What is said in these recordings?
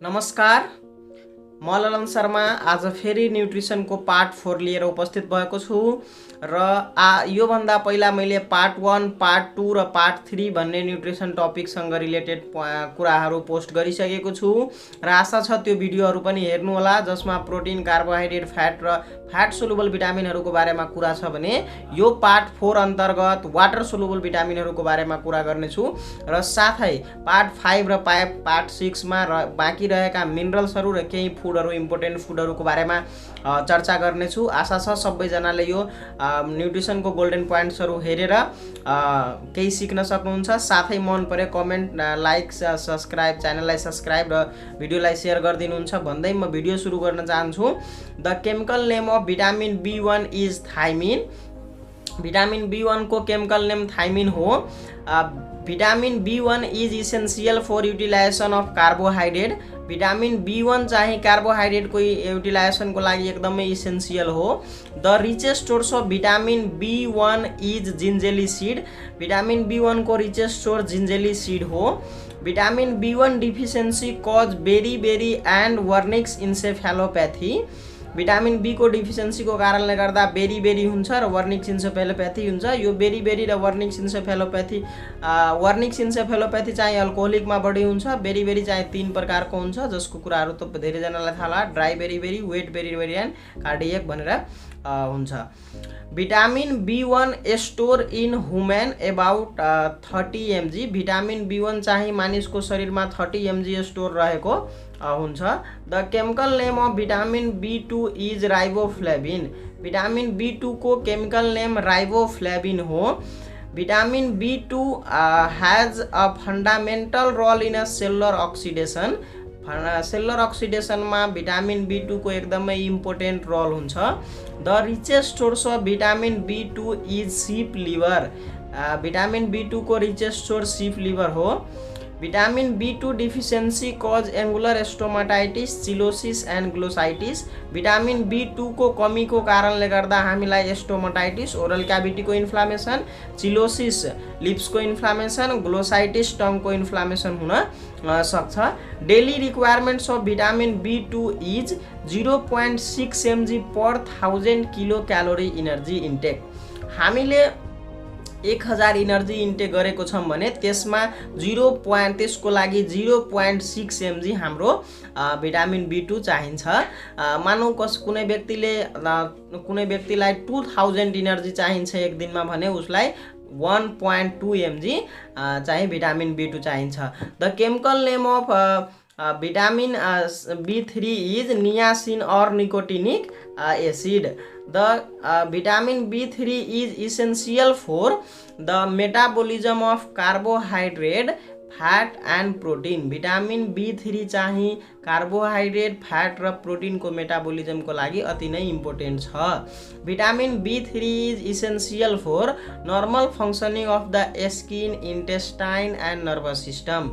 नमस्कार, म ललन शर्मा आज फेरि न्युट्रिसनको पार्ट 4 लिएर उपस्थित भएको छु र योभन्दा पहिला मैले पार्ट 1, पार्ट 2 र पार्ट 3 भन्ने न्युट्रिसन टपिकसँग रिलेटेड कुराहरू पोस्ट गरिसकेको छु र आशा छ त्यो भिडियोहरू पनि हेर्नुहोला जसमा प्रोटिन, कार्बोहाइड्रेट, फ्याट र फ्याट सोलुबल भिटामिनहरूको बारेमा कुरा छ भने यो पार्ट 4 अन्तर्गत वाटर सोलुबल भिटामिनहरूको बारेमा कुरा गर्नेछु र साथै पार्ट 5 र पार्ट 6 मा बाँकी रहेका मिनरल्सहरू र केही फुडहरू, इम्पोर्टेन्ट फुडहरूको बारेमा चर्चा गर्नेछु। आशा छ सबैजनाले यो न्युट्रिसनको गोल्डन पोइन्ट्सहरू हेरेर केही सिक्न सक्नुहुन्छ। साथै मन परे कमेन्ट, लाइक, सब्सक्राइब, च्यानललाई सब्सक्राइब र भिडियोलाई सेयर गरिदिनुहुन्छ भन्दै म भिडियो सुरु गर्न चाहन्छु। The chemical name of vitamin B1 is thiamine. Vitamin B1 को केमिकल नेम थाइमिन हो। Vitamin B1 is essential for utilization of carbohydrate. Vitamin B1 चाहिँ कार्बोहाइड्रेटको युटिलाइजेसनको लागि एकदमै इसेन्सियल हो। The richest source of vitamin B1 is gingelly seed. Vitamin B1 को richest source gingelly seed हो। Vitamin B1 deficiency causes beri and Wernicke's encephalopathy. Vitamin B को डिफिसियन्सीको कारणले गर्दा बेरी हुन्छ र वर्निक्स इन्सेफेलोप्याथी हुन्छ। यो बेरी र वर्निक्स इन्सेफेलोप्याथी चाहिँ अल्कोहोलिकमा बढी हुन्छ। बेरी चाहिँ 3 प्रकारको हुन्छ जसको कुराहरू त धेरैजनालाई थाहा होला। Dry beri, wet beri and cardiac भनेर हुन्छ। Vitamin B1 store in human about 30 mg। Vitamin B1 चाहिँ मानिसको शरीरमा 30 mg स्टोर रहेको हुन्छ। The chemical name of vitamin B2 is riboflavin. Vitamin B2 को केमिकल नेम राइबोफ्लेविन हो। Vitamin B2 has a fundamental role in a cellular oxidation. Cellular ऑक्सिडेशनमा vitamin B2 को एकदमै इम्पोर्टेन्ट रोल हुन्छ। The richest source of vitamin B2 is sheep liver. Vitamin B2 को richest source sheep liver हो। Vitamin B2 deficiency causes angular stomatitis, cheilosis and glossitis. Vitamin B2 को कमीको कारणले गर्दा हामीलाई स्टोमाटाइटिस, ओरल क्याभिटीको इन्फ्लामेसन, चिलोसिस लिप्सको इन्फ्लामेसन, ग्लोसाइटिस टङको इन्फ्लामेसन हुन सक्छ। Daily requirements of vitamin B2 is 0.6 mg per 1000 kilo calorie energy intake. हामीले 1000 इनर्जी इन्टेक गरेको छौँ भने त्यसमा त्यसको लागि 0.6 mg हाम्रो भिटामिन B2 चाहिन्छ। मानौ कुनै व्यक्तिलाई 2000 इनर्जी चाहिन्छ एक दिनमा भने उसलाई 1.2 mg चाहिँ भिटामिन B2 चाहिन्छ। The chemical name of vitamin B3 is niacin or nicotinic acid. The vitamin B3 is essential for the metabolism of carbohydrate, fat and protein। Vitamin B3 चाहिँ कार्बोहाइड्रेट, फ्याट र प्रोटिनको मेटाबोलिजमको लागि अति नै important छ। Vitamin B3 is essential for normal functioning of the skin, intestine and nervous system.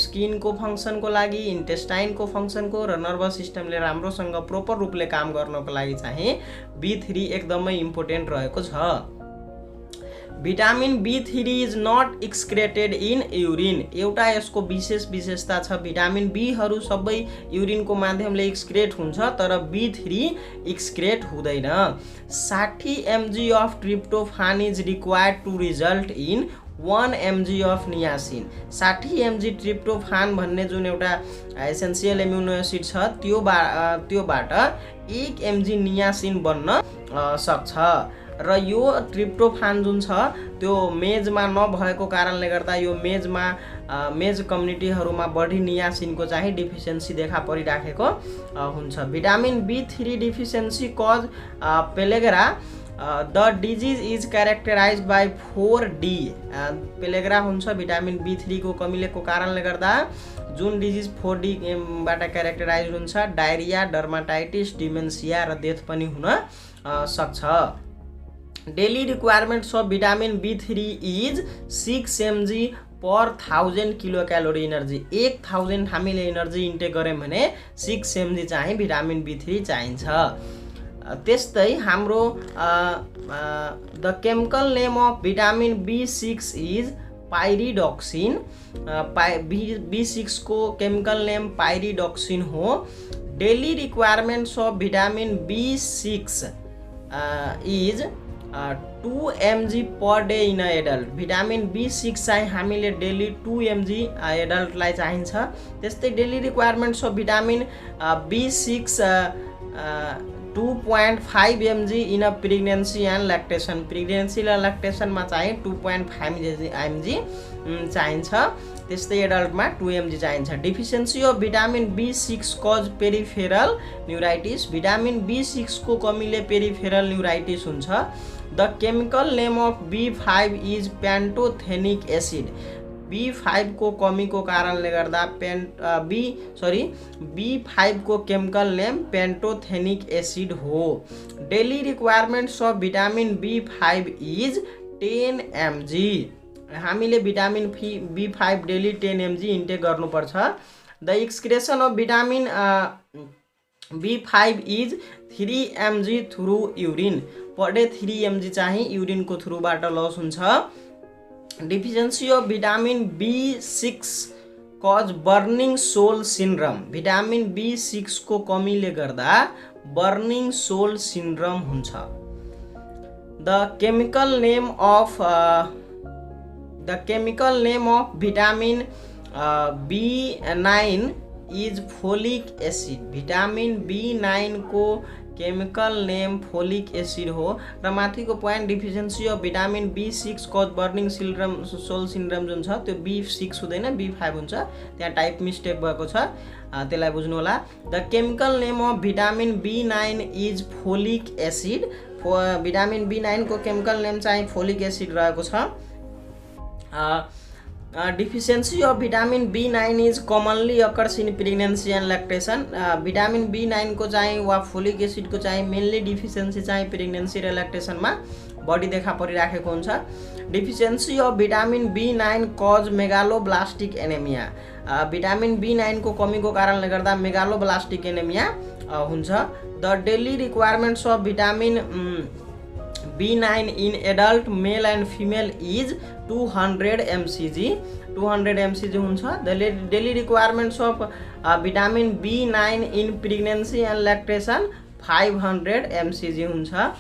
स्किनको फङ्सनको लागि, इन्टेस्टाइनको फङ्सनको र नर्भस सिस्टमले राम्रोसँग प्रोपर रूपले काम गर्नको लागि चाहिँ B3 एकदमै इम्पोर्टेन्ट रहेको छ। Vitamin B3 is not excreted in urine. एउटा यसको विशेषता छ, भिटामिन B हरू सबै युरिनको माध्यमले एक्सक्रेट हुन्छ तर B3 एक्सक्रेट हुँदैन। 60 mg of tryptophan is required to result in 1 mg of niacin. 60 mg tryptophan भन्ने जुन एउटा एसेन्सियल एम्युनो एसिड छ त्योबाट 1 mg नियासिन बन्न सक्छ र यो ट्रिप्टोफान जुन छ त्यो मेजमा नभएको कारणले गर्दा यो मेज कम्युनिटीहरूमा बढी नियासिनको चाहिँ डिफिसियन्सी देखा परिराखेको हुन्छ। Vitamin B3 deficiency cause pellagra. The disease is characterise by 4D। Pellagra हुन्छ भिटामिन B3 को कमीको कारणले गर्दा जुन डिजिज 4D बाट क्यारेक्टराइज हुन्छ। डायरिया, डर्माटाइटिस, डिमेन्सिया र डेथ पनि हुन सक्छ। Daily requirements of vitamin B3 is 6 mg per 1000 kilo calorie energy. 1000 हामीले इनर्जी इन्टेक गऱ्यौँ भने 6 mg चाहिँ भिटामिन B3 चाहिन्छ। त्यस्तै हाम्रो the chemical name of vitamin B6 is pyridoxine. B6 को केमिकल नेम पाइरिडोक्सिन हो। Daily requirements of vitamin B6 is 2 mg per day in adult. Vitamin B6 चाहिँ हामीले डेली 2 mg एडल्टलाई चाहिन्छ। त्यस्तै daily requirements of vitamin B6 2.5 mg in pregnancy and lactation. Pregnancy र ल्याक्टेसनमा चाहिँ 2.5 mg चाहिन्छ। त्यस्तै एडल्टमा 2 mg चाहिन्छ। Deficiency of vitamin B6 cause peripheral न्युराइटिस। Vitamin B6 को कमीले पेरिफेरल न्युराइटिस हुन्छ। The chemical name of B5 is pantothenic acid. B5 को कमी को कारणले गर्दा B5 को केमिकल नेम पेन्टोथेनिक एसिड हो। Daily requirements of vitamin B5 is 10 mg। हामीले vitamin B5 daily 10 mg intake गर्नुपर्छ। The excretion of vitamin B5 is 3 mg through urine. Per day 3 mg चाहिँ युरिनको थ्रुबाट लस हुन्छ। Deficiency of vitamin B6 cause burning sole syndrome. Vitamin B6 को कमीले गर्दा burning sole syndrome हुन्छ। The chemical name of vitamin B9 is folic acid. Vitamin B9 को chemical name folic acid हो। र माथिको point deficiency of vitamin B6 cause burning sole syndrome जुन छ त्यो B6 हुँदैन B5 हुन्छ। त्यहाँ टाइप मिस्टेक भएको छ, त्यसलाई बुझ्नु होला। The chemical name of vitamin B9 is folic acid. Vitamin B9 को केमिकल नेम चाहिँ फोलिक एसिड रहेको छ। Deficiency of vitamin B9 is commonly occurs in pregnancy and lactation. Vitamin B9 को चाहिँ वा फोलिक एसिड को चाहिँ मेनली डिफिसियन्सी चाहिँ प्रेग्नेन्सी र ल्याक्टेसनमा बढी देखा परिराखेको हुन्छ। Deficiency of vitamin B9 cause megaloblastic anaemia. Vitamin B9 को कमीको कारणले गर्दा मेगालोब्लास्टिक एनेमिया हुन्छ। The daily requirements of vitamin B9 in adult male and female is 200 mcg। 200 mcg हुन्छ। The daily requirements of vitamin B9 in pregnancy and lactation 500 mcg हुन्छ।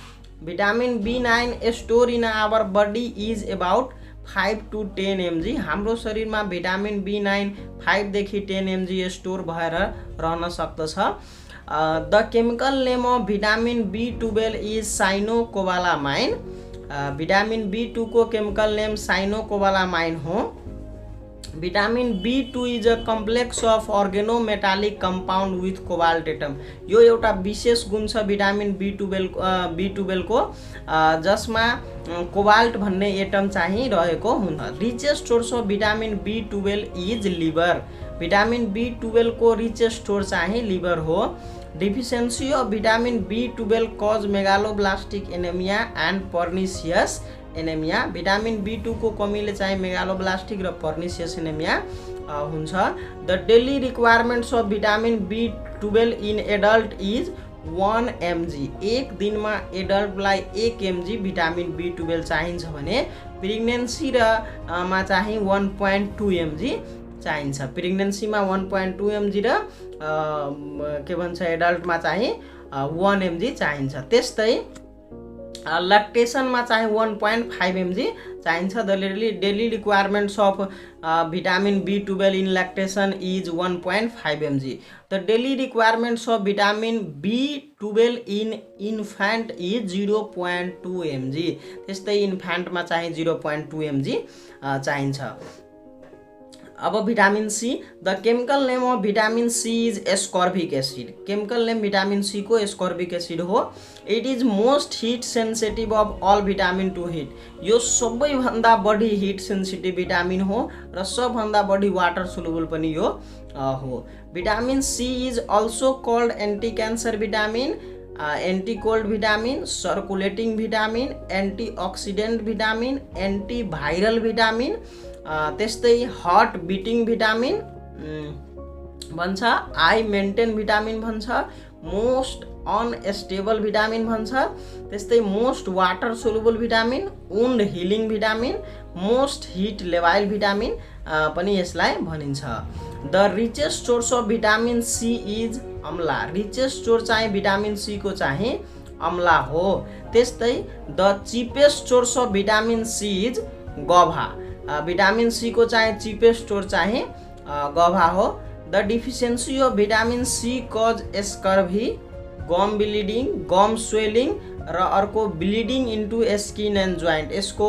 Vitamin B9 store in our body is about 5 to 10 mg। हाम्रो शरीरमा vitamin B9 5 देखि 10 mg store भएर रहन सक्दछ। The chemical name of vitamin B12 is cyanocobalamin. Vitamin B2 को chemical name cyanocobalamin हो। Vitamin B2 is a complex of organometallic compound with cobalt atom. यो एउटा विशेष गुण छ भिटामिन B12 को, जसमा कोबाल्ट भन्ने एटम चाहिँ रहेको हुन्छ। Richest source of vitamin B12 is liver. Vitamin B12 को रिचेस्ट स्टोर चाहिँ लिभर हो। Deficiency of vitamin B12 cause megaloblastic anaemia and pernicious anaemia. Vitamin B2 को कमीले चाहिँ मेगालोब्लास्टिक र पर्निसियस एनेमिया हुन्छ। The daily requirements of vitamin B12 in adult is 1 mg। एक दिनमा एडल्टलाई 1 mg भिटामिन B12 चाहिन्छ भने प्रेग्नेन्सी र मा चाहिँ 1.2 mg चाहिन्छ। प्रेग्नेन्सीमा 1.2 mg र के भन्छ एडल्टमा चाहिँ 1 mg चाहिन्छ। त्यस्तै ल्याक्टेसनमा चाहिँ 1.5 mg चाहिन्छ। The daily requirements of vitamin B12 in lactation is 1.5 mg। The daily requirements of vitamin B12 in infant is 0.2 mg। त्यस्तै इन्फेन्टमा चाहिँ 0.2 mg चाहिन्छ। अब vitamin C. The chemical name of vitamin C is ascorbic acid. Chemical name vitamin C को ascorbic acid हो। It is most heat sensitive of all vitamin to heat. यो सबैभन्दा बढी हिट सेन्सिटिभ भिटामिन हो र सबभन्दा बढी वाटर सोलुबल पनि यो हो। Vitamin C is also called anti cancer vitamin, anti cold vitamin, circulating vitamin, antioxidant vitamin, anti viral vitamin, त्यस्तै हार्ट बिटिङ भिटामिन भन्छ, आई मेन्टेन भिटामिन भन्छ, मोस्ट अनस्टेबल भिटामिन भन्छ। त्यस्तै most water soluble vitamin, wound healing vitamin, most heat लेवाइल vitamin पनि यसलाई भनिन्छ। The richest source of vitamin C is amla. Richest source चाहिँ भिटामिन सी को चाहिँ अम्ला हो। त्यस्तै the cheapest source of vitamin C is guava. Vitamin C को चाहिँ चिपेस्ट सोर्स चाहिँ गभा हो। The deficiency of vitamin C cause scurvy, gum bleeding, gum swelling र अर्को bleeding into skin and joint. यसको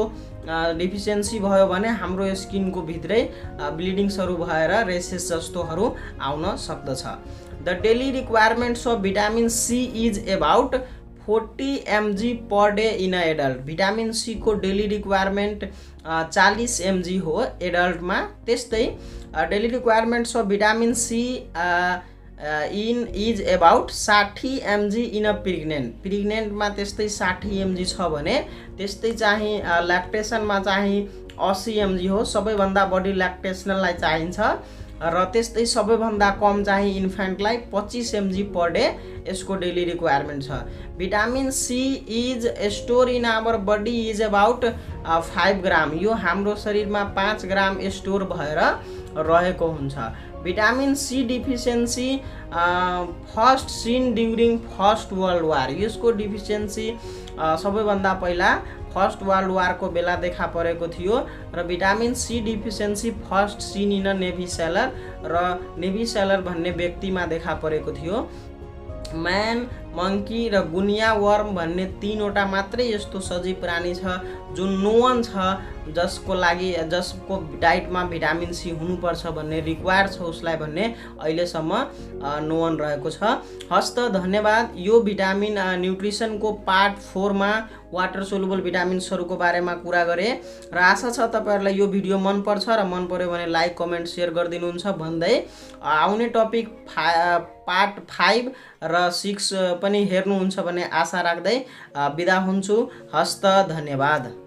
डिफिसियन्सी भयो भने हाम्रो स्किनको भित्रै ब्लिडिङ्सहरू भएर रेसेस जस्तोहरू आउन सक्दछ। The daily requirements of vitamin C is about 40 mg per day in a adult. Vitamin C को डेली रिक्वायरमेन्ट 40 mg हो एडल्टमा। त्यस्तै daily requirements of vitamin C in is about 60 mg in a प्रेग्नेन्टमा त्यस्तै 60 mg छ भने त्यस्तै चाहिँ ल्याक्टेसनमा चाहिँ 80 mg हो। सबैभन्दा बढी ल्याक्टेसनलाई चाहिन्छ र त्यस्तै सबैभन्दा कम चाहिँ इन्फेन्टलाई 25 mg पर डे यसको डेली रिक्वायरमेन्ट छ। Vitamin C is store in our body is about 5 gram. यो हाम्रो शरीरमा 5 ग्राम स्टोर भएर रहेको हुन्छ। Vitamin C deficiency first seen during first world war. यसको डिफिसियन्सी सबैभन्दा पहिला फर्स्ट वर्ल्ड वारको बेला देखा परेको थियो र vitamin C deficiency first seen in navy sailor र नेभी सेलर भन्ने व्यक्तिमा देखा परेको थियो। म्यान, मङ्की र गुनिया वर्म भन्ने 3वटा मात्रै यस्तो सजीव प्राणी छ जुन नोवन छ जसको डाइटमा भिटामिन सी हुनुपर्छ भन्ने रिक्वायर छ उसलाई भन्ने अहिलेसम्म नोवन रहेको छ। हस्त धन्यवाद। यो भिटामिन न्युट्रिसनको पार्ट 4 मा वाटर सोलुबल भिटामिन्सहरूको बारेमा कुरा गरे र आशा छ तपाईहरुलाई यो भिडियो मन पर्छ र मन पर्यो भने लाइक, कमेन्ट, शेयर गरिदिनुहुन्छ भन्दै आउने टपिक पार्ट 5 र 6 पनि हेर्नुहुन्छ भन्ने आशा राख्दै बिदा हुन्छु। हस्त धन्यवाद।